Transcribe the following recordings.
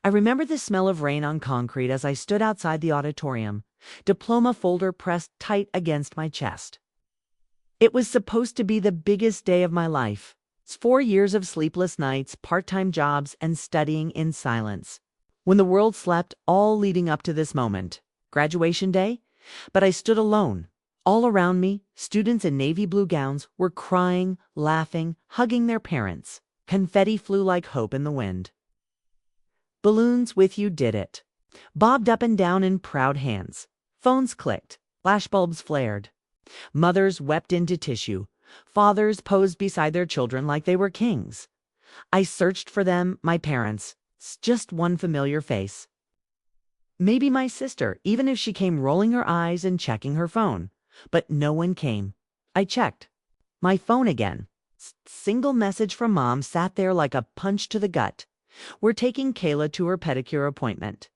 I remember the smell of rain on concrete as I stood outside the auditorium, diploma folder pressed tight against my chest. It was supposed to be the biggest day of my life. 4 years of sleepless nights, part-time jobs, and studying in silence. When the world slept, all leading up to this moment. Graduation day? But I stood alone. All around me, students in navy blue gowns were crying, laughing, hugging their parents. Confetti flew like hope in the wind. Balloons with you did it. Bobbed up and down in proud hands. Phones clicked. Flashbulbs flared. Mothers wept into tissue. Fathers posed beside their children like they were kings. I searched for them, my parents. Just one familiar face. Maybe my sister, even if she came rolling her eyes and checking her phone. But no one came. I checked. My phone again. Single message from Mom sat there like a punch to the gut. We're taking Kayla to her pedicure appointment.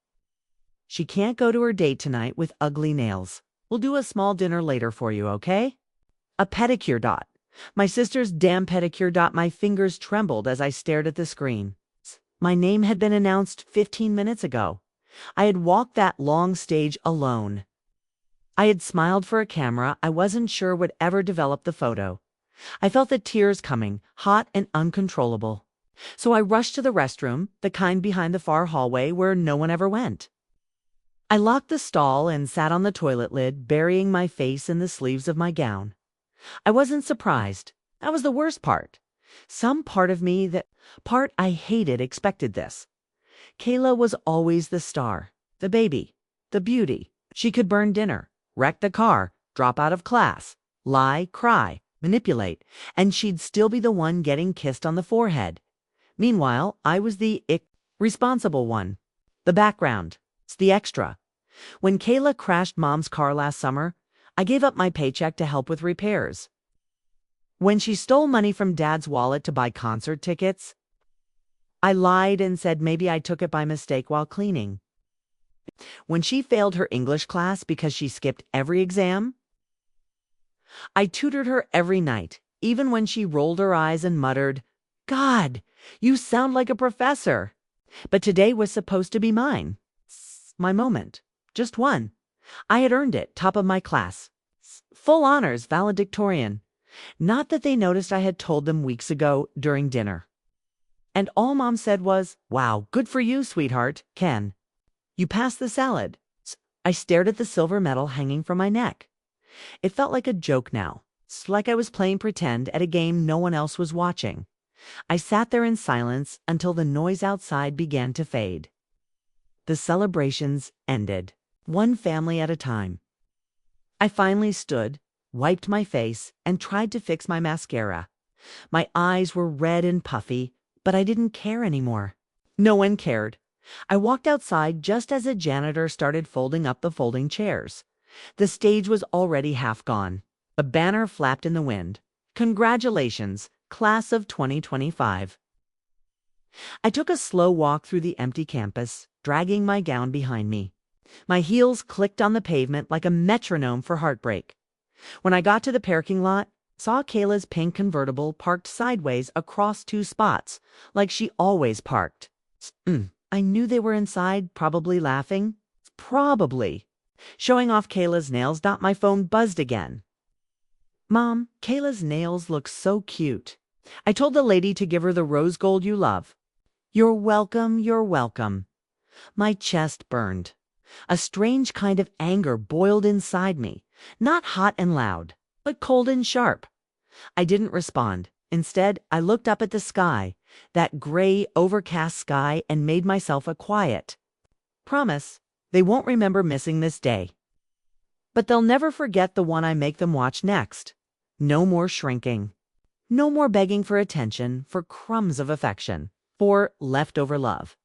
She can't go to her date tonight with ugly nails. We'll do a small dinner later for you, okay? A pedicure dot. My sister's damn pedicure dot. My fingers trembled as I stared at the screen. My name had been announced 15 minutes ago. I had walked that long stage alone. I had smiled for a camera I wasn't sure would ever develop the photo. I felt the tears coming, hot and uncontrollable. So I rushed to the restroom, the kind behind the far hallway where no one ever went. I locked the stall and sat on the toilet lid, burying my face in the sleeves of my gown. I wasn't surprised. That was the worst part. Some part of me, that part I hated, expected this. Kayla was always the star, the baby, the beauty. She could burn dinner, wreck the car, drop out of class, lie, cry, manipulate, and she'd still be the one getting kissed on the forehead. Meanwhile, I was the responsible one, the background, the extra. When Kayla crashed Mom's car last summer, I gave up my paycheck to help with repairs. When she stole money from Dad's wallet to buy concert tickets, I lied and said maybe I took it by mistake while cleaning. When she failed her English class because she skipped every exam, I tutored her every night, even when she rolled her eyes and muttered, "God, you sound like a professor." But today was supposed to be mine. My moment. Just one. I had earned it, top of my class. Full honors, valedictorian. Not that they noticed I had told them weeks ago during dinner. And all Mom said was, "Wow, good for you, sweetheart, Ken. You passed the salad." I stared at the silver medal hanging from my neck. It felt like a joke now. It's like I was playing pretend at a game no one else was watching. I sat there in silence until the noise outside began to fade. The celebrations ended, one family at a time. I finally stood, wiped my face, and tried to fix my mascara. My eyes were red and puffy, but I didn't care anymore. No one cared. I walked outside just as a janitor started folding up the folding chairs. The stage was already half gone. A banner flapped in the wind. "Congratulations, class of 2025. I took a slow walk through the empty campus, dragging my gown behind me. My heels clicked on the pavement like a metronome for heartbreak. When I got to the parking lot, saw Kayla's pink convertible parked sideways across two spots, like she always parked. I knew they were inside, probably laughing. Probably. Showing off Kayla's nails. My phone buzzed again. "Mom, Kayla's nails look so cute. I told the lady to give her the rose gold you love." "You're welcome, you're welcome." My chest burned. A strange kind of anger boiled inside me, not hot and loud, but cold and sharp. I didn't respond. Instead, I looked up at the sky, that gray, overcast sky, and made myself a quiet. Promise, they won't remember missing this day. But they'll never forget the one I make them watch next. No more shrinking. No more begging for attention, for crumbs of affection, for leftover love.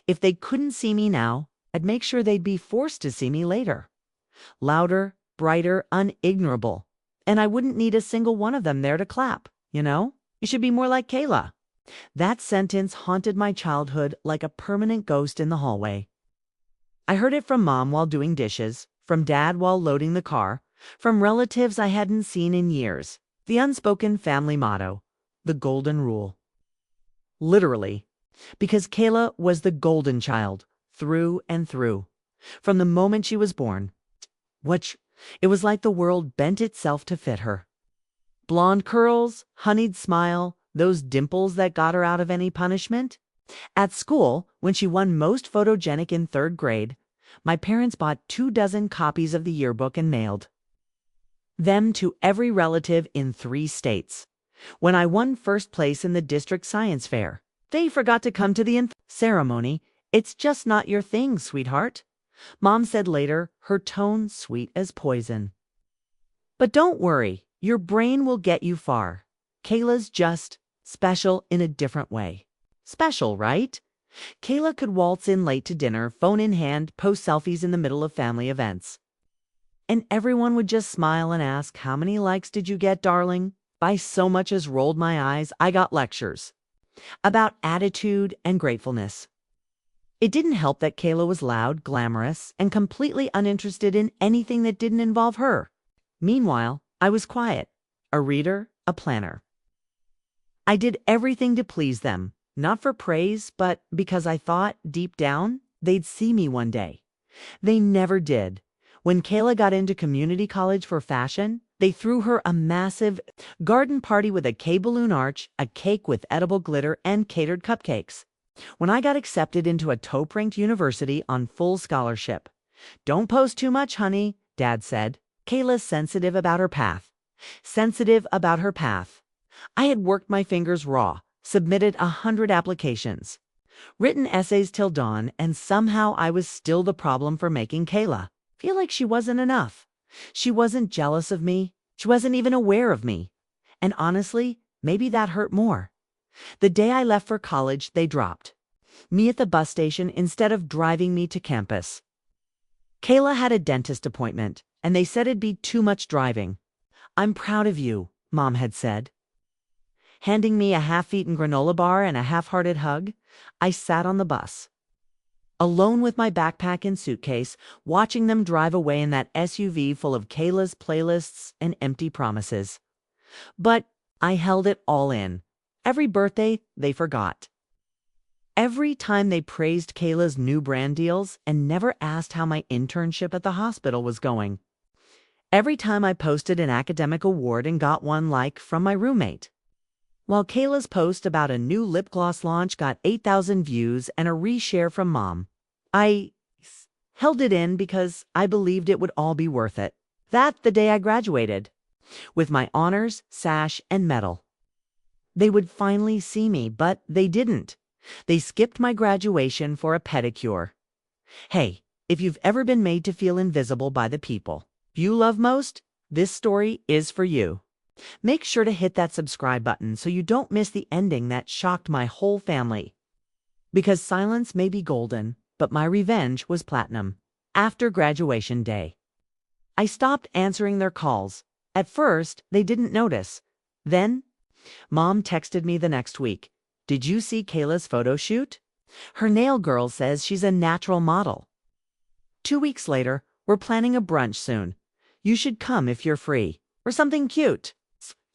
If they couldn't see me now, I'd make sure they'd be forced to see me later. Louder, brighter, unignorable. And I wouldn't need a single one of them there to clap, you know? You should be more like Kayla. That sentence haunted my childhood like a permanent ghost in the hallway. I heard it from Mom while doing dishes, from Dad while loading the car, from relatives I hadn't seen in years. The unspoken family motto, the golden rule. Literally, Because Kayla was the golden child, through and through. From the moment she was born, which it was like the world bent itself to fit her. Blonde curls, honeyed smile, those dimples that got her out of any punishment. At school, when she won most photogenic in 3rd grade, my parents bought 24 copies of the yearbook and mailed them to every relative in 3 states. When I won first place in the district science fair, they forgot to come to the ceremony. "It's just not your thing, sweetheart," Mom said later, her tone sweet as poison. "But don't worry, your brain will get you far. Kayla's just special in a different way." Special, right? Kayla could waltz in late to dinner, phone in hand, post selfies in the middle of family events. And everyone would just smile and ask, "How many likes did you get, darling?" I so much as rolled my eyes. I got lectures about attitude and gratefulness. It didn't help that Kayla was loud, glamorous, and completely uninterested in anything that didn't involve her. Meanwhile, I was quiet, a reader, a planner. I did everything to please them, not for praise, but because I thought, deep down, they'd see me one day. They never did. When Kayla got into community college for fashion, they threw her a massive garden party with a K-balloon arch, a cake with edible glitter, and catered cupcakes. When I got accepted into a top-ranked university on full scholarship, "Don't post too much, honey," Dad said. Kayla's sensitive about her path. Sensitive about her path. I had worked my fingers raw, submitted 100 applications, written essays till dawn, and somehow I was still the problem for making Kayla feel like she wasn't enough. She wasn't jealous of me. She wasn't even aware of me. And honestly, maybe that hurt more. The day I left for college, they dropped me at the bus station instead of driving me to campus. Kayla had a dentist appointment, and they said it'd be too much driving. "I'm proud of you," Mom had said. Handing me a half-eaten granola bar and a half-hearted hug, I sat on the bus, alone with my backpack and suitcase, watching them drive away in that SUV full of Kayla's playlists and empty promises. But I held it all in. Every birthday, they forgot. Every time they praised Kayla's new brand deals and never asked how my internship at the hospital was going. Every time I posted an academic award and got one like from my roommate. While Kayla's post about a new lip gloss launch got 8,000 views and a reshare from Mom, I held it in because I believed it would all be worth it. That the day I graduated, with my honors, sash, and medal. They would finally see me, but they didn't. They skipped my graduation for a pedicure. Hey, if you've ever been made to feel invisible by the people you love most, this story is for you. Make sure to hit that subscribe button so you don't miss the ending that shocked my whole family. Because silence may be golden, but my revenge was platinum. After graduation day, I stopped answering their calls. At first, they didn't notice. Then, Mom texted me the next week. "Did you see Kayla's photo shoot? Her nail girl says she's a natural model." 2 weeks later, "We're planning a brunch soon. You should come if you're free. Or something cute."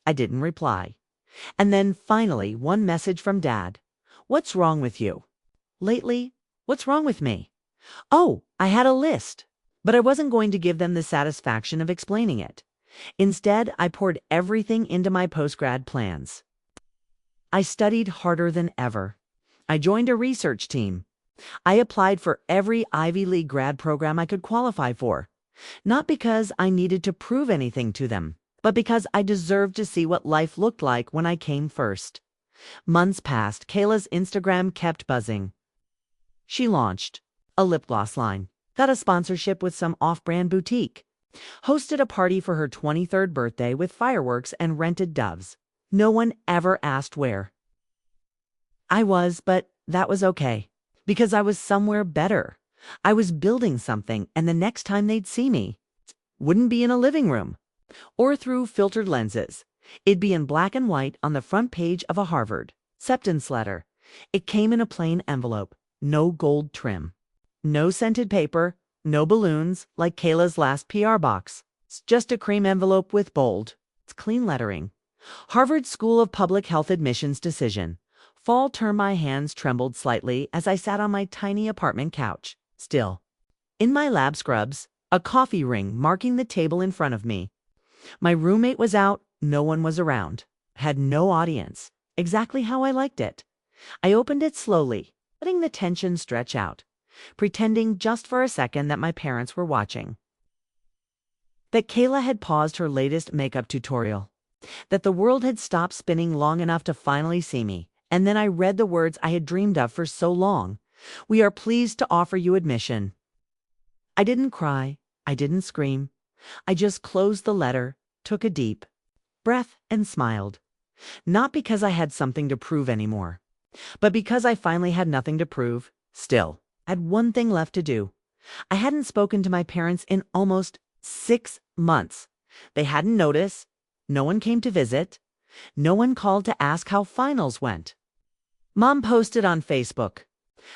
I didn't reply. And then finally, one message from Dad. "What's wrong with you?" "Lately, what's wrong with me?" Oh, I had a list. But I wasn't going to give them the satisfaction of explaining it. Instead, I poured everything into my postgrad plans. I studied harder than ever. I joined a research team. I applied for every Ivy League grad program I could qualify for. Not because I needed to prove anything to them, but because I deserved to see what life looked like when I came first. Months passed. Kayla's Instagram kept buzzing. She launched a lip gloss line, got a sponsorship with some off-brand boutique, hosted a party for her 23rd birthday with fireworks and rented doves. No one ever asked where I was, but that was okay, because I was somewhere better. I was building something, and the next time they'd see me, wouldn't be in a living room or through filtered lenses. It'd be in black and white on the front page of a Harvard acceptance letter. It came in a plain envelope, no gold trim, no scented paper, no balloons like Kayla's last PR box. It's just a cream envelope with bold, clean lettering. Harvard School of Public Health admissions decision. Fall turned, my hands trembled slightly as I sat on my tiny apartment couch, still. In my lab scrubs, a coffee ring marking the table in front of me. My roommate was out, no one was around. Had no audience. Exactly how I liked it. I opened it slowly, letting the tension stretch out, pretending just for a second that my parents were watching. That Kayla had paused her latest makeup tutorial. That the world had stopped spinning long enough to finally see me. And then I read the words I had dreamed of for so long. "We are pleased to offer you admission." I didn't cry. I didn't scream. I just closed the letter, took a deep breath, and smiled. Not because I had something to prove anymore, but because I finally had nothing to prove. Still, I had one thing left to do. I hadn't spoken to my parents in almost 6 months. They hadn't noticed. No one came to visit. No one called to ask how finals went. Mom posted on Facebook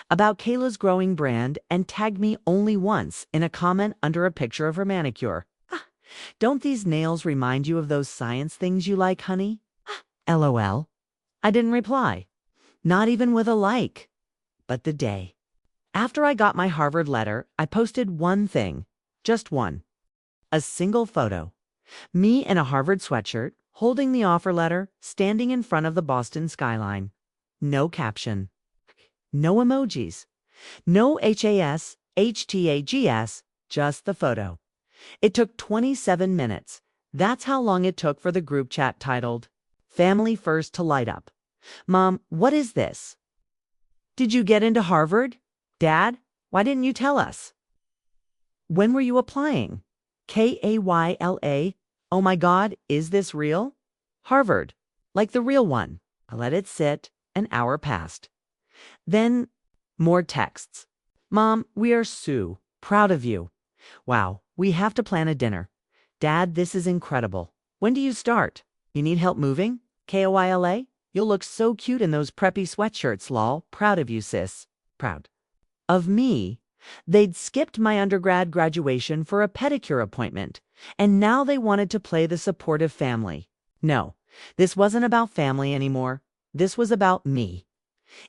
about Kayla's growing brand and tagged me only once in a comment under a picture of her manicure. "Don't these nails remind you of those science things you like, honey?" LOL. I didn't reply, not even with a like. But the day after I got my Harvard letter, I posted one thing, just one. A single photo. Me in a Harvard sweatshirt, holding the offer letter, standing in front of the Boston skyline. No caption. No emojis. No HAS, HTAGS, just the photo. It took 27 minutes. That's how long it took for the group chat titled "Family First" to light up. "Mom, what is this? Did you get into Harvard? Dad, why didn't you tell us? When were you applying? KAYLA, oh my God, is this real? Harvard, like the real one." I let it sit. An hour passed. Then, more texts. "Mom, we are so proud of you. Wow, we have to plan a dinner. Dad, this is incredible. When do you start? You need help moving? KOYLA, you'll look so cute in those preppy sweatshirts, lol. Proud of you, sis." Proud of me. They'd skipped my undergrad graduation for a pedicure appointment, and now they wanted to play the supportive family. No, this wasn't about family anymore. This was about me.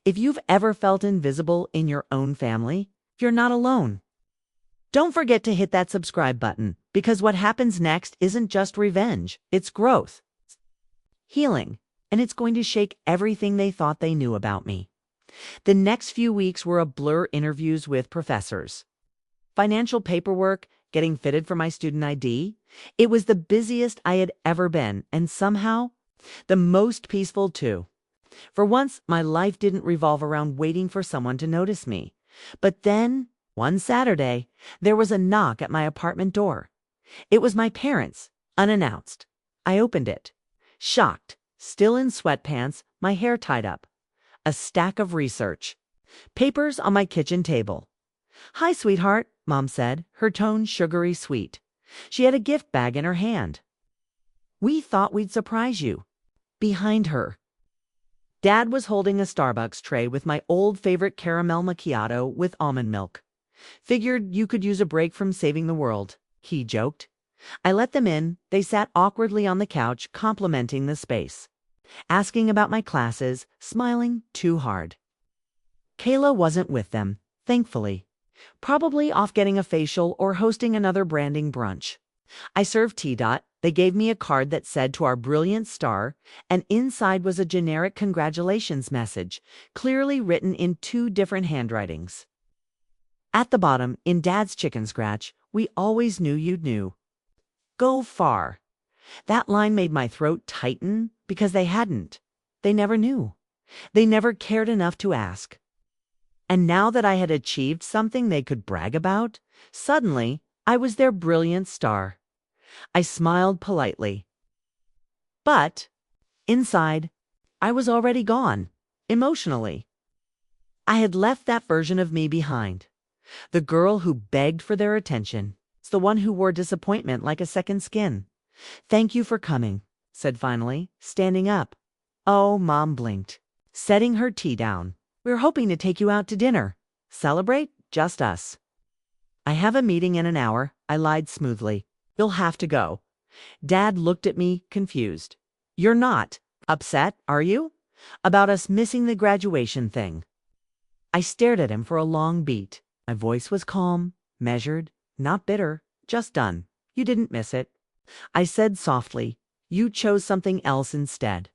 If you've ever felt invisible in your own family, you're not alone. Don't forget to hit that subscribe button, because what happens next isn't just revenge, it's growth, healing, and it's going to shake everything they thought they knew about me. The next few weeks were a blur: interviews with professors, financial paperwork, getting fitted for my student ID. It was the busiest I had ever been, and somehow the most peaceful too. For once, my life didn't revolve around waiting for someone to notice me. But then, one Saturday, there was a knock at my apartment door. It was my parents, unannounced. I opened it, shocked, still in sweatpants, my hair tied up. A stack of research papers on my kitchen table. "Hi, sweetheart," Mom said, her tone sugary sweet. She had a gift bag in her hand. "We thought we'd surprise you." Behind her, Dad was holding a Starbucks tray with my old favorite caramel macchiato with almond milk. "Figured you could use a break from saving the world," he joked. I let them in. They sat awkwardly on the couch, complimenting the space, asking about my classes, smiling too hard. Kayla wasn't with them, thankfully. Probably off getting a facial or hosting another branding brunch. I served tea. They gave me a card that said "To our brilliant star," and inside was a generic congratulations message, clearly written in 2 different handwritings. At the bottom, in Dad's chicken scratch, "We always knew you'd know. Go far." That line made my throat tighten because they hadn't. They never knew. They never cared enough to ask. And now that I had achieved something they could brag about, suddenly I was their brilliant star. I smiled politely. But inside, I was already gone, emotionally. I had left that version of me behind. The girl who begged for their attention. It's the one who wore disappointment like a second skin. "Thank you for coming," said finally, standing up. Oh, Mom blinked, setting her tea down. "We're hoping to take you out to dinner. Celebrate, just us." "I have a meeting in an hour," I lied smoothly. "You'll have to go." Dad looked at me, confused. "You're not upset, are you?" About us missing the graduation thing. I stared at him for a long beat. My voice was calm, measured, not bitter, just done. You didn't miss it. I said softly, you chose something else instead.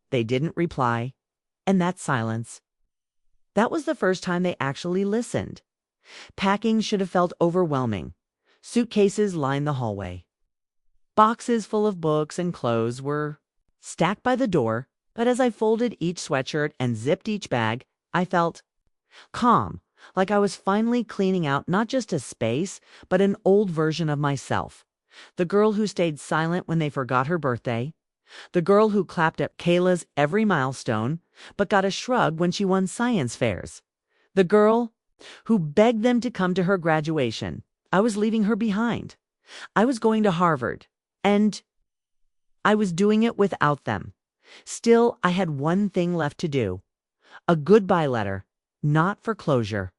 They didn't reply, and that silence. That was the first time they actually listened. Packing should have felt overwhelming. Suitcases lined the hallway. Boxes full of books and clothes were stacked by the door, but as I folded each sweatshirt and zipped each bag, I felt calm, like I was finally cleaning out not just a space, but an old version of myself. The girl who stayed silent when they forgot her birthday. The girl who clapped at Kayla's every milestone, but got a shrug when she won science fairs. The girl who begged them to come to her graduation. I was leaving her behind. I was going to Harvard, and I was doing it without them. Still, I had one thing left to do. A goodbye letter, not for closure.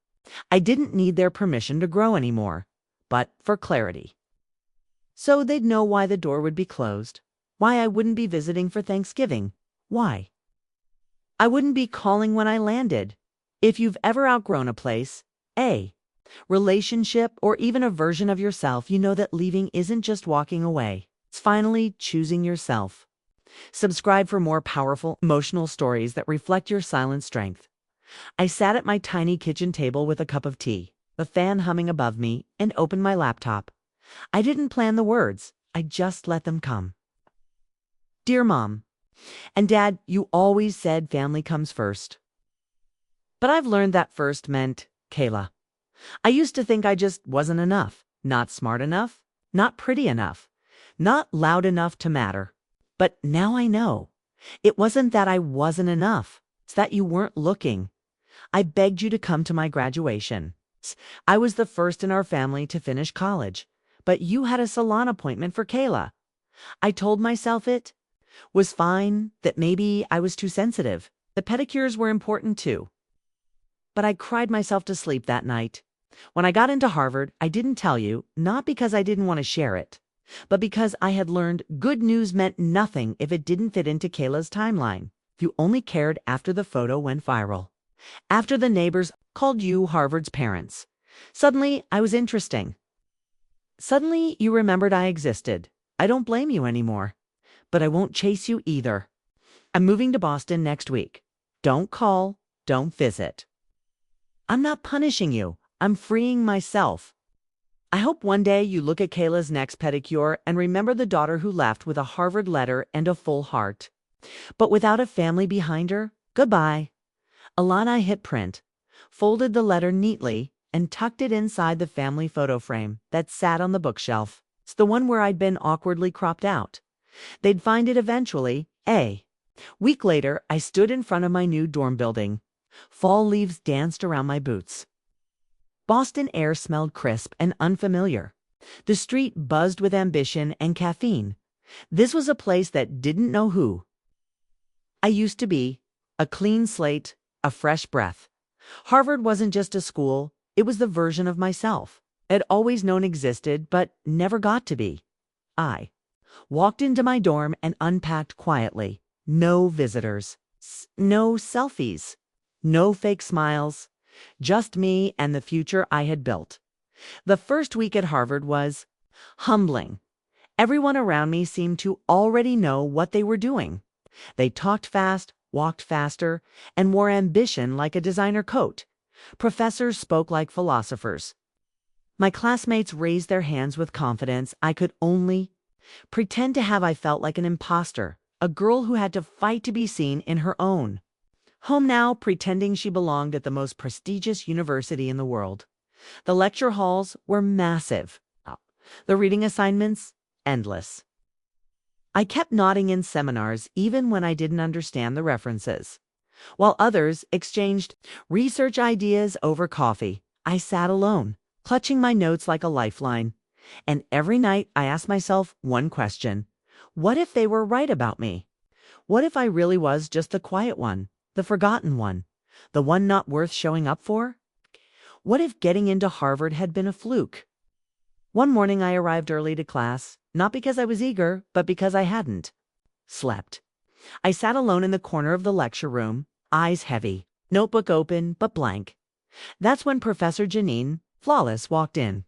I didn't need their permission to grow anymore, but for clarity. So they'd know why the door would be closed, why I wouldn't be visiting for Thanksgiving, why I wouldn't be calling when I landed. If you've ever outgrown a place, a relationship, or even a version of yourself, you know that leaving isn't just walking away. It's finally choosing yourself. Subscribe for more powerful, emotional stories that reflect your silent strength. I sat at my tiny kitchen table with a cup of tea, the fan humming above me, and opened my laptop. I didn't plan the words. I just let them come. Dear Mom and Dad, you always said family comes first. But I've learned that first meant Kayla. I used to think I just wasn't enough, not smart enough, not pretty enough, not loud enough to matter. But now I know. It wasn't that I wasn't enough. It's that you weren't looking. I begged you to come to my graduation. I was the first in our family to finish college, but you had a salon appointment for Kayla. I told myself it was fine, that maybe I was too sensitive. The pedicures were important too. But I cried myself to sleep that night. When I got into Harvard, I didn't tell you, not because I didn't want to share it, but because I had learned good news meant nothing if it didn't fit into Kayla's timeline. If you only cared after the photo went viral, after the neighbors called you Harvard's parents. Suddenly, I was interesting. Suddenly, you remembered I existed. I don't blame you anymore, but I won't chase you either. I'm moving to Boston next week. Don't call, don't visit. I'm not punishing you. I'm freeing myself. I hope one day you look at Kayla's next pedicure and remember the daughter who left with a Harvard letter and a full heart. But without a family behind her, goodbye. Alana hit print, folded the letter neatly, and tucked it inside the family photo frame that sat on the bookshelf. It's the one where I'd been awkwardly cropped out. They'd find it eventually. A week later, I stood in front of my new dorm building. Fall leaves danced around my boots. Boston air smelled crisp and unfamiliar. The street buzzed with ambition and caffeine. This was a place that didn't know who I used to be, a clean slate, a fresh breath. Harvard wasn't just a school, it was the version of myself I'd always known existed but never got to be. I walked into my dorm and unpacked quietly. No visitors, no selfies, no fake smiles. Just me and the future I had built. The first week at Harvard was humbling. Everyone around me seemed to already know what they were doing. They talked fast, walked faster, and wore ambition like a designer coat. Professors spoke like philosophers. My classmates raised their hands with confidence I could only pretend to have. I felt like an imposter, a girl who had to fight to be seen in her own home now, pretending she belonged at the most prestigious university in the world. The lecture halls were massive. The reading assignments, endless. I kept nodding in seminars even when I didn't understand the references. While others exchanged research ideas over coffee, I sat alone, clutching my notes like a lifeline. And every night I asked myself one question. What if they were right about me? What if I really was just the quiet one? The forgotten one, the one not worth showing up for? What if getting into Harvard had been a fluke? One morning I arrived early to class, not because I was eager, but because I hadn't slept. I sat alone in the corner of the lecture room, eyes heavy, notebook open but blank. That's when Professor Janine, flawless, walked in.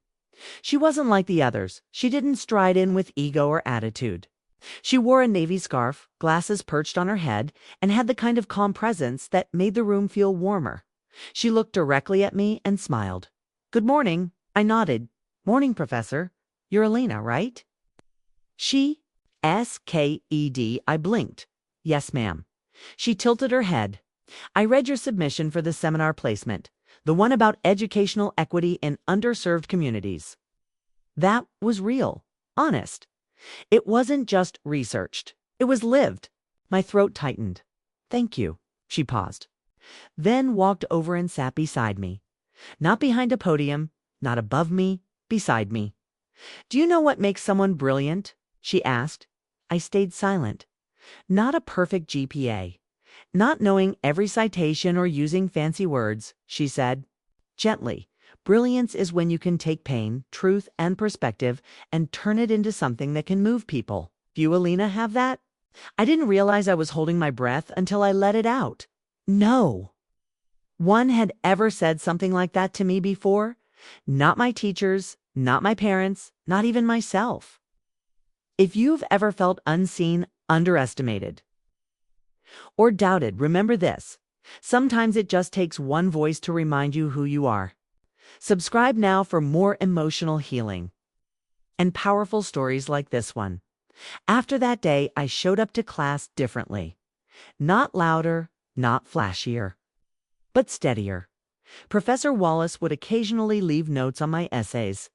She wasn't like the others. She didn't stride in with ego or attitude. She wore a navy scarf, glasses perched on her head, and had the kind of calm presence that made the room feel warmer. She looked directly at me and smiled. "Good morning." I nodded. "Morning, Professor. You're Elena, right?" She, S-K-E-D. I blinked. "Yes, ma'am." She tilted her head. "I read your submission for the seminar placement, the one about educational equity in underserved communities." That was real, honest. It wasn't just researched. It was lived. My throat tightened. "Thank you." She paused, then walked over and sat beside me. Not behind a podium, not above me, beside me. "Do you know what makes someone brilliant?" she asked. I stayed silent. "Not a perfect GPA. Not knowing every citation or using fancy words," she said. Gently. "Brilliance is when you can take pain, truth, and perspective and turn it into something that can move people. Do you, Alina, have that?" I didn't realize I was holding my breath until I let it out. No one had ever said something like that to me before. Not my teachers, not my parents, not even myself. If you've ever felt unseen, underestimated, or doubted, remember this. Sometimes it just takes one voice to remind you who you are. Subscribe now for more emotional healing and powerful stories like this one. After that day, I showed up to class differently. Not louder, not flashier, but steadier. Professor Wallace would occasionally leave notes on my essays.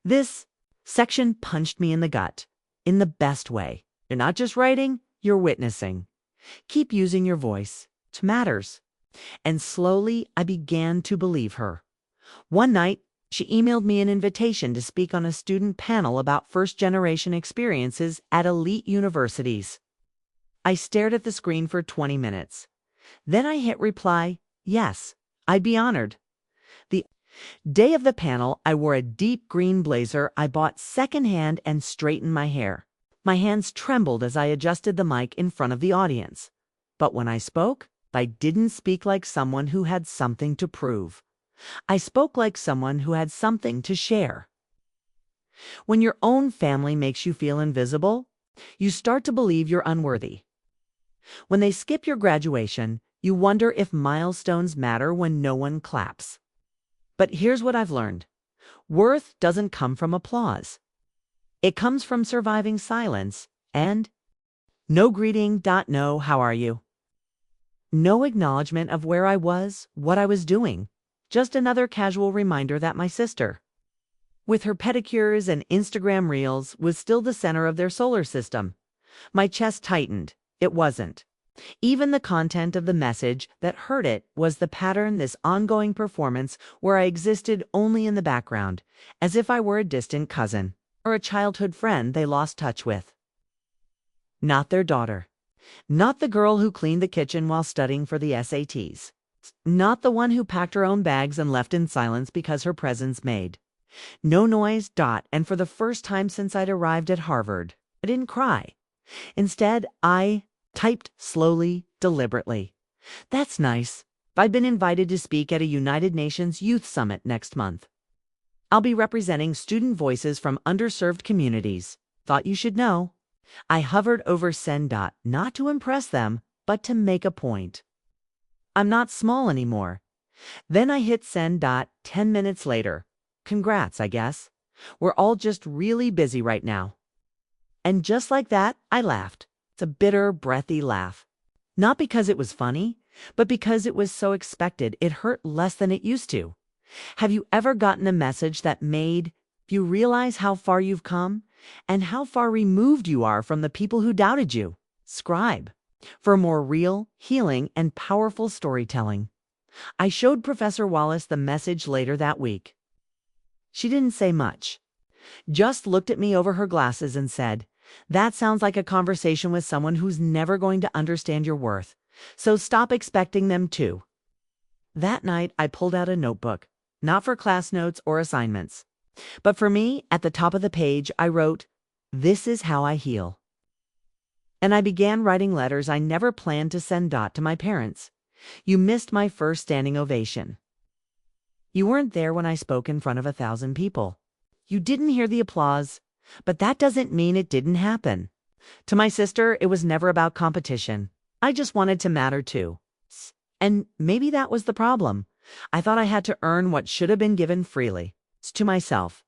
This section punched me in the gut, in the best way. You're not just writing, you're witnessing. Keep using your voice. It matters. And slowly, I began to believe her. One night, she emailed me an invitation to speak on a student panel about first-generation experiences at elite universities. I stared at the screen for 20 minutes. Then I hit reply. Yes, I'd be honored. The day of the panel, I wore a deep green blazer I bought secondhand and straightened my hair. My hands trembled as I adjusted the mic in front of the audience. But when I spoke, I didn't speak like someone who had something to prove. I spoke like someone who had something to share. When your own family makes you feel invisible, you start to believe you're unworthy. When they skip your graduation, you wonder if milestones matter when no one claps. But here's what I've learned. Worth doesn't come from applause. It comes from surviving silence and no greeting. No, how are you? No acknowledgement of where I was, what I was doing. Just another casual reminder that my sister, with her pedicures and Instagram reels, was still the center of their solar system. My chest tightened. It wasn't. Even the content of the message that hurt it was the pattern, this ongoing performance where I existed only in the background, as if I were a distant cousin or a childhood friend they lost touch with. Not their daughter. Not the girl who cleaned the kitchen while studying for the SATs. Not the one who packed her own bags and left in silence because her presence made no noise. And for the first time since I'd arrived at Harvard, I didn't cry. Instead, I typed slowly, deliberately. That's nice. I've been invited to speak at a United Nations Youth Summit next month. I'll be representing student voices from underserved communities. Thought you should know. I hovered over send. Not to impress them, but to make a point. I'm not small anymore. Then I hit send. 10 minutes later. Congrats, I guess. We're all just really busy right now. And just like that, I laughed. It's a bitter, breathy laugh. Not because it was funny, but because it was so expected. It hurt less than it used to. Have you ever gotten a message that made you realize how far you've come and how far removed you are from the people who doubted you? Subscribe for more real, healing, and powerful storytelling. I showed Professor Wallace the message later that week. She didn't say much, just looked at me over her glasses and said, "That sounds like a conversation with someone who's never going to understand your worth, so stop expecting them to." That night, I pulled out a notebook, not for class notes or assignments, but for me. At the top of the page, I wrote, "This is how I heal." And I began writing letters I never planned to send to my parents. You missed my first standing ovation. You weren't there when I spoke in front of 1,000 people. You didn't hear the applause, but that doesn't mean it didn't happen. To my sister, it was never about competition. I just wanted to matter too. And maybe that was the problem. I thought I had to earn what should have been given freely. To myself,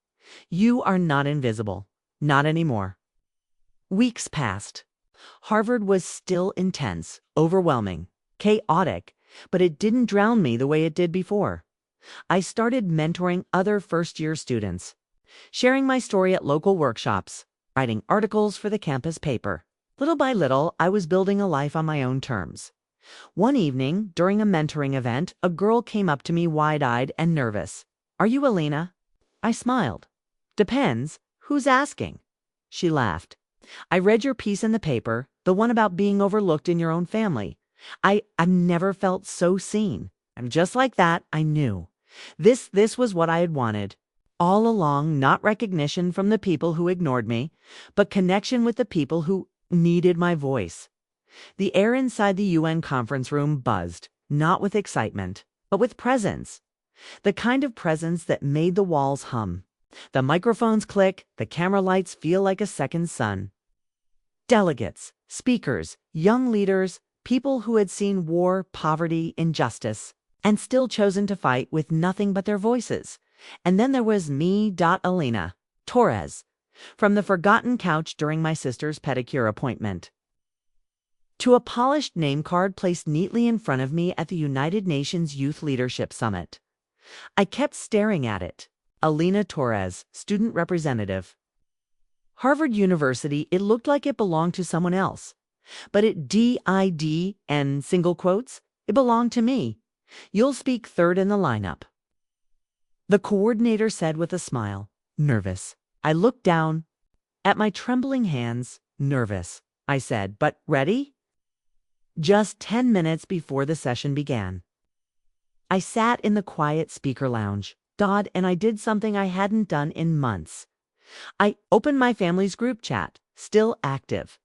you are not invisible. Not anymore. Weeks passed. Harvard was still intense, overwhelming, chaotic, but it didn't drown me the way it did before. I started mentoring other first-year students, sharing my story at local workshops, writing articles for the campus paper. Little by little, I was building a life on my own terms. One evening, during a mentoring event, a girl came up to me wide-eyed and nervous. "Are you Alina?" I smiled. "Depends. Who's asking?" She laughed. "I read your piece in the paper, the one about being overlooked in your own family. I've never felt so seen." And just like that, I knew. This was what I had wanted. All along, not recognition from the people who ignored me, but connection with the people who needed my voice. The air inside the UN conference room buzzed, not with excitement, but with presence. The kind of presence that made the walls hum. The microphones click, the camera lights feel like a second sun. Delegates, speakers, young leaders, people who had seen war, poverty, injustice, and still chosen to fight with nothing but their voices. And then there was me, Alina Torres, from the forgotten couch during my sister's pedicure appointment, to a polished name card placed neatly in front of me at the United Nations Youth Leadership Summit. I kept staring at it. Alina Torres, student representative. Harvard University, it looked like it belonged to someone else. But it DID and single quotes, it belonged to me. You'll speak third in the lineup. The coordinator said with a smile, nervous. I looked down at my trembling hands, nervous. I said, but ready? Just 10 minutes before the session began. I sat in the quiet speaker lounge, and I did something I hadn't done in months. I opened my family's group chat, still active,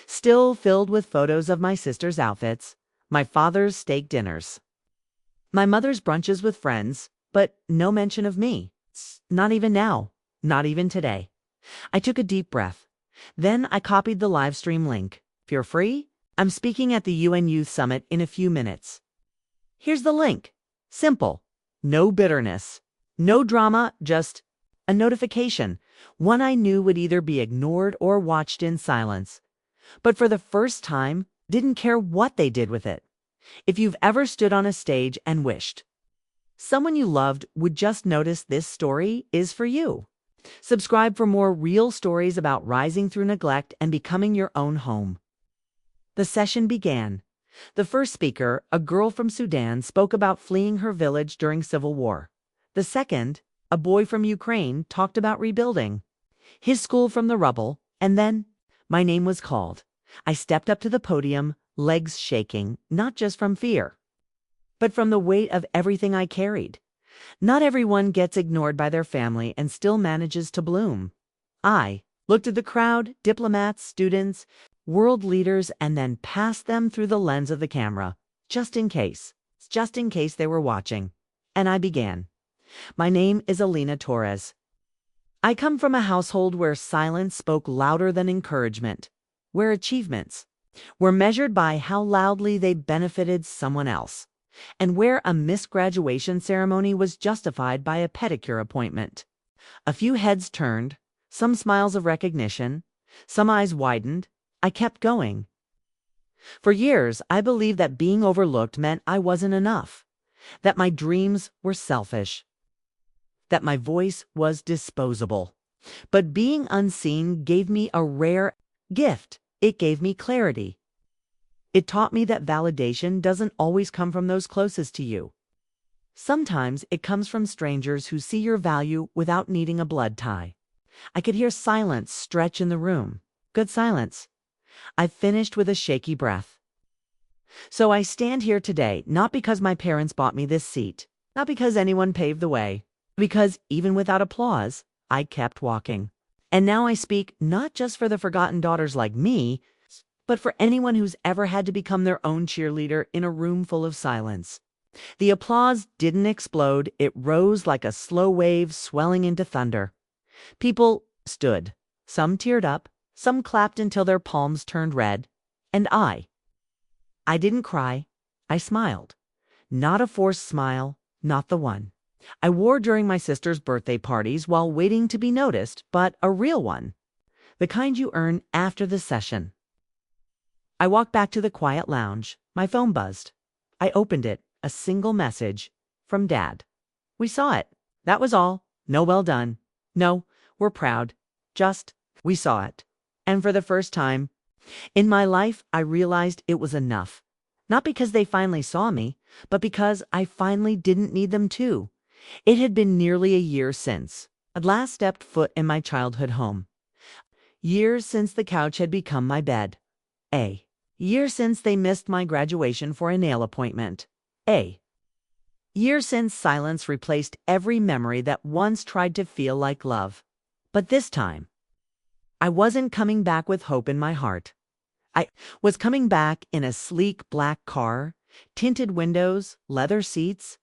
still filled with photos of my sister's outfits, my father's steak dinners, my mother's brunches with friends, but no mention of me. Not even now, not even today. I took a deep breath. Then I copied the live stream link. If you're free, I'm speaking at the UN Youth Summit in a few minutes. Here's the link. Simple. No bitterness. No drama, just a notification. One I knew would either be ignored or watched in silence. But for the first time, didn't care what they did with it. If you've ever stood on a stage and wished someone you loved would just notice, this story is for you. Subscribe for more real stories about rising through neglect and becoming your own home. The session began. The first speaker, a girl from Sudan, spoke about fleeing her village during civil war. The second, a boy from Ukraine, talked about rebuilding his school from the rubble. And then my name was called. I stepped up to the podium, legs shaking, not just from fear, but from the weight of everything I carried. Not everyone gets ignored by their family and still manages to bloom. I looked at the crowd, diplomats, students, world leaders, and then passed them through the lens of the camera, just in case they were watching. And I began. My name is Alina Torres. I come from a household where silence spoke louder than encouragement, where achievements were measured by how loudly they benefited someone else, and where a missed graduation ceremony was justified by a pedicure appointment. A few heads turned, some smiles of recognition, some eyes widened. I kept going. For years, I believed that being overlooked meant I wasn't enough, that my dreams were selfish, that my voice was disposable. But being unseen gave me a rare gift. It gave me clarity. It taught me that validation doesn't always come from those closest to you. Sometimes it comes from strangers who see your value without needing a blood tie. I could hear silence stretch in the room. Good silence. I finished with a shaky breath. So I stand here today, not because my parents bought me this seat, not because anyone paved the way, because even without applause, I kept walking. And now I speak not just for the forgotten daughters like me, but for anyone who's ever had to become their own cheerleader in a room full of silence. The applause didn't explode, it rose like a slow wave swelling into thunder. People stood. Some teared up, some clapped until their palms turned red. And I didn't cry. I smiled. Not a forced smile, not the one I wore during my sister's birthday parties while waiting to be noticed, but a real one. The kind you earn after the session. I walked back to the quiet lounge. My phone buzzed. I opened it. A single message from Dad. We saw it. That was all. No well done. No, we're proud. Just, we saw it. And for the first time in my life, I realized it was enough. Not because they finally saw me, but because I finally didn't need them to. It had been nearly a year since I'd last stepped foot in my childhood home. Years since the couch had become my bed. Years since they missed my graduation for a nail appointment. Years since silence replaced every memory that once tried to feel like love. But this time, I wasn't coming back with hope in my heart. I was coming back in a sleek black car, tinted windows, leather seats.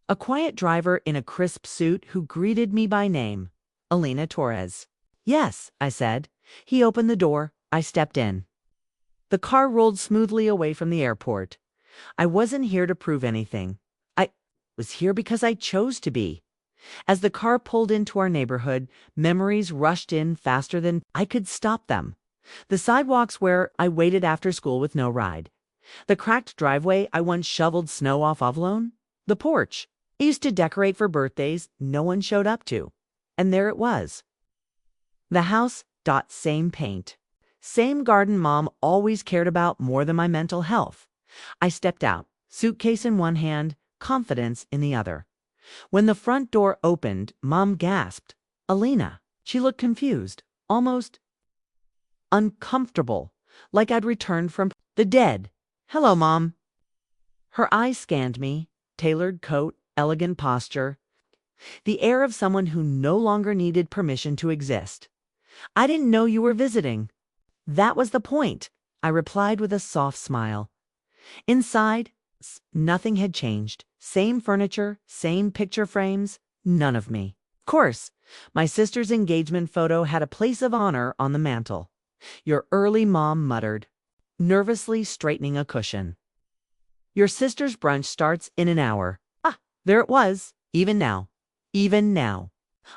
A quiet driver in a crisp suit who greeted me by name, Elena Torres. Yes, I said. He opened the door. I stepped in. The car rolled smoothly away from the airport. I wasn't here to prove anything. I was here because I chose to be. As the car pulled into our neighborhood, memories rushed in faster than I could stop them. The sidewalks where I waited after school with no ride. The cracked driveway I once shoveled snow off of alone. The porch I used to decorate for birthdays no one showed up to. And there it was. The house, same paint. Same garden Mom always cared about more than my mental health. I stepped out, suitcase in one hand, confidence in the other. When the front door opened, Mom gasped. Alina. She looked confused, almost uncomfortable, like I'd returned from the dead. Hello, Mom. Her eyes scanned me, tailored coat, elegant posture, the air of someone who no longer needed permission to exist. I didn't know you were visiting. That was the point, I replied with a soft smile. Inside, nothing had changed. Same furniture, same picture frames, none of me. Of course, my sister's engagement photo had a place of honor on the mantel. Your early Mom muttered, nervously straightening a cushion. Your sister's brunch starts in an hour. There it was, even now. Even now.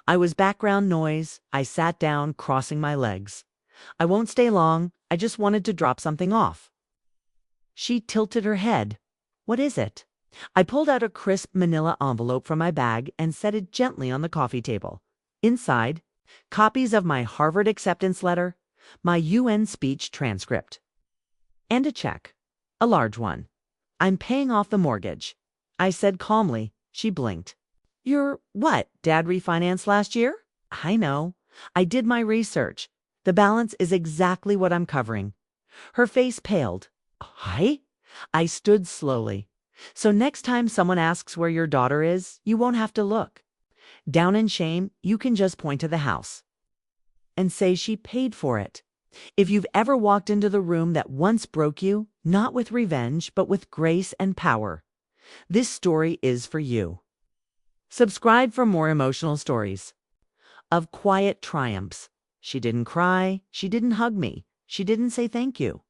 I was background noise. I sat down, crossing my legs. I won't stay long. I just wanted to drop something off. She tilted her head. What is it? I pulled out a crisp manila envelope from my bag and set it gently on the coffee table. Inside, copies of my Harvard acceptance letter, my UN speech transcript, and a check, a large one. I'm paying off the mortgage, I said calmly. She blinked. You're what? Dad refinanced last year? I know. I did my research. The balance is exactly what I'm covering. Her face paled. I stood slowly. So next time someone asks where your daughter is, you won't have to look. Down in shame, you can just point to the house and say she paid for it. If you've ever walked into the room that once broke you, not with revenge, but with grace and power, this story is for you. Subscribe for more emotional stories of quiet triumphs. She didn't cry. She didn't hug me. She didn't say thank you.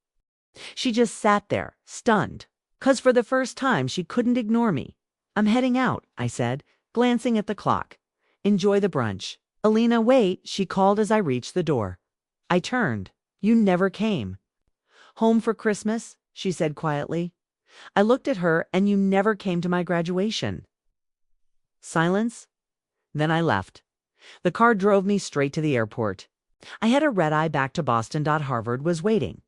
She just sat there, stunned, 'cause for the first time she couldn't ignore me. I'm heading out, I said, glancing at the clock. Enjoy the brunch. Alina, wait, she called as I reached the door. I turned. You never came. Home for Christmas, she said quietly. I looked at her, and you never came to my graduation. Silence. Then I left. The car drove me straight to the airport. I had a red-eye back to Boston. Harvard was waiting.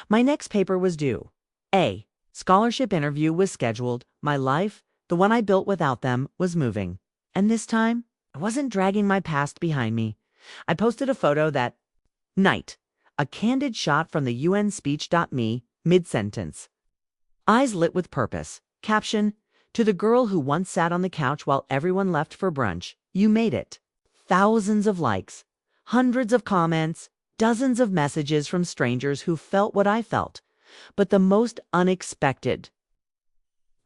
My next paper was due. A scholarship interview was scheduled. My life, the one I built without them, was moving. And this time, I wasn't dragging my past behind me. I posted a photo that night, a candid shot from the UN speech. Me, mid-sentence. Eyes lit with purpose. Caption, to the girl who once sat on the couch while everyone left for brunch, you made it. Thousands of likes, hundreds of comments, Dozens of messages from strangers who felt what I felt, but the most unexpected.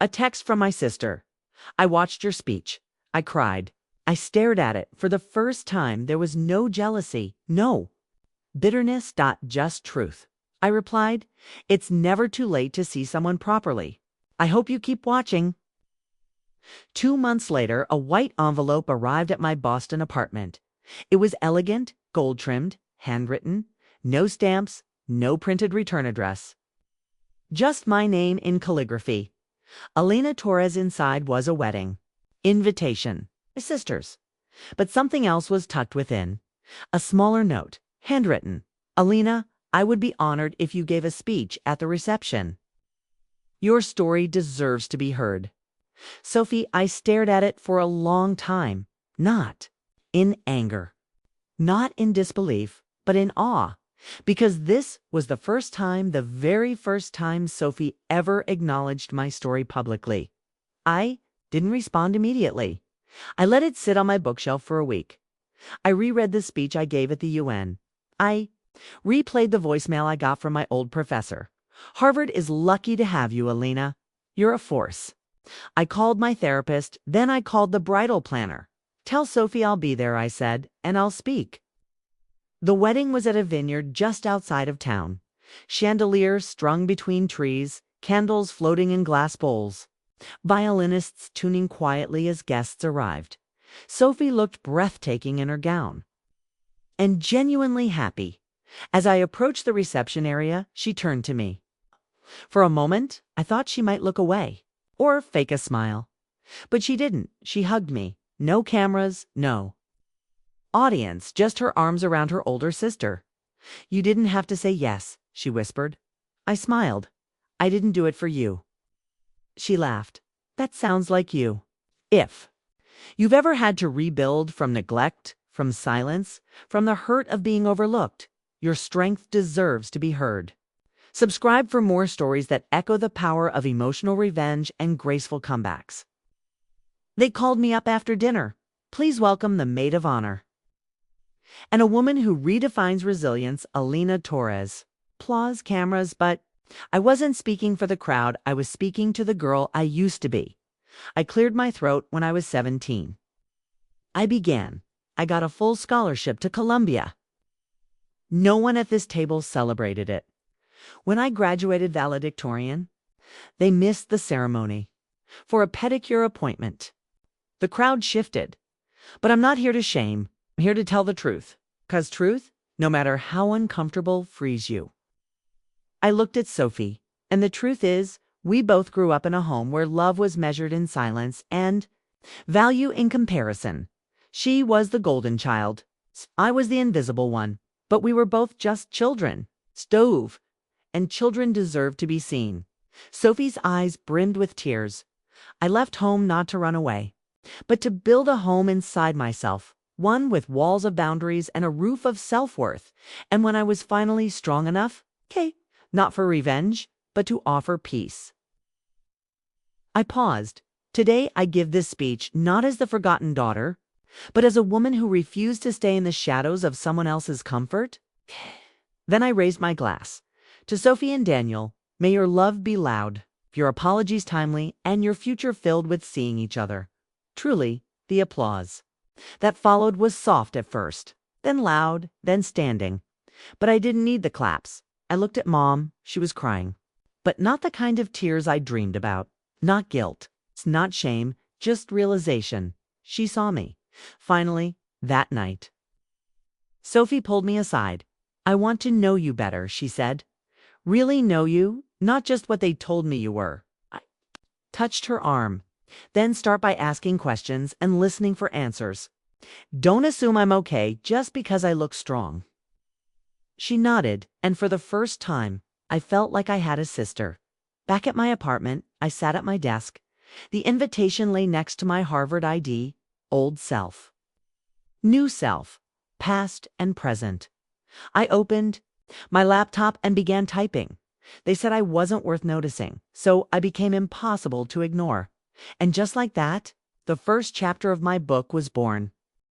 A text from my sister. I watched your speech. I cried. I stared at it. For the first time, there was no jealousy, no bitterness, just truth. I replied, it's never too late to see someone properly. I hope you keep watching. 2 months later, a white envelope arrived at my Boston apartment. It was elegant, gold-trimmed, handwritten, no stamps, no printed return address. Just my name in calligraphy. Alina Torres. Inside was a wedding invitation. My sister's. But something else was tucked within. A smaller note, handwritten. Alina, I would be honored if you gave a speech at the reception. Your story deserves to be heard. Sophie, I stared at it for a long time, not in anger, not in disbelief, but in awe, because this was the very first time Sophie ever acknowledged my story publicly. I didn't respond immediately. I let it sit on my bookshelf for a week. I reread the speech I gave at the UN. I replayed the voicemail I got from my old professor. Harvard is lucky to have you, Alina. You're a force. I called my therapist, then I called the bridal planner. Tell Sophie I'll be there, I said, and I'll speak. The wedding was at a vineyard just outside of town. Chandeliers strung between trees, candles floating in glass bowls. Violinists tuning quietly as guests arrived. Sophie looked breathtaking in her gown. And genuinely happy. As I approached the reception area, she turned to me. For a moment, I thought she might look away, or fake a smile. But she didn't. She hugged me. No cameras, no audience, just her arms around her older sister. You didn't have to say yes, she whispered. I smiled. I didn't do it for you. She laughed. That sounds like you. If you've ever had to rebuild from neglect, from silence, from the hurt of being overlooked, your strength deserves to be heard. Subscribe for more stories that echo the power of emotional revenge and graceful comebacks. They called me up after dinner. Please welcome the maid of honor. And a woman who redefines resilience, Alina Torres. Applause, cameras, but I wasn't speaking for the crowd. I was speaking to the girl I used to be. I cleared my throat when I was 17. I began. I got a full scholarship to Columbia. No one at this table celebrated it. When I graduated valedictorian, they missed the ceremony for a pedicure appointment. The crowd shifted. But I'm not here to shame. I'm here to tell the truth. 'Cause truth, no matter how uncomfortable, frees you. I looked at Sophie, and the truth is, we both grew up in a home where love was measured in silence and value in comparison. She was the golden child. I was the invisible one. But we were both just children. And children deserve to be seen. Sophie's eyes brimmed with tears. I left home not to run away, but to build a home inside myself, one with walls of boundaries and a roof of self-worth. And when I was finally strong enough, not for revenge, but to offer peace. I paused. Today I give this speech not as the forgotten daughter, but as a woman who refused to stay in the shadows of someone else's comfort. Then I raised my glass. To Sophie and Daniel, may your love be loud, your apologies timely, and your future filled with seeing each other. Truly, the applause that followed was soft at first, then loud, then standing. But I didn't need the claps. I looked at Mom. She was crying. But not the kind of tears I dreamed about. Not guilt. It's not shame, just realization. She saw me. Finally, that night. Sophie pulled me aside. I want to know you better, she said. Really know you, not just what they told me you were. I touched her arm. Then start by asking questions and listening for answers. Don't assume I'm okay just because I look strong. She nodded, and for the first time, I felt like I had a sister. Back at my apartment, I sat at my desk. The invitation lay next to my Harvard ID, old self. New self, past and present. I opened my laptop and began typing. They said I wasn't worth noticing, so I became impossible to ignore. And just like that, the first chapter of my book was born.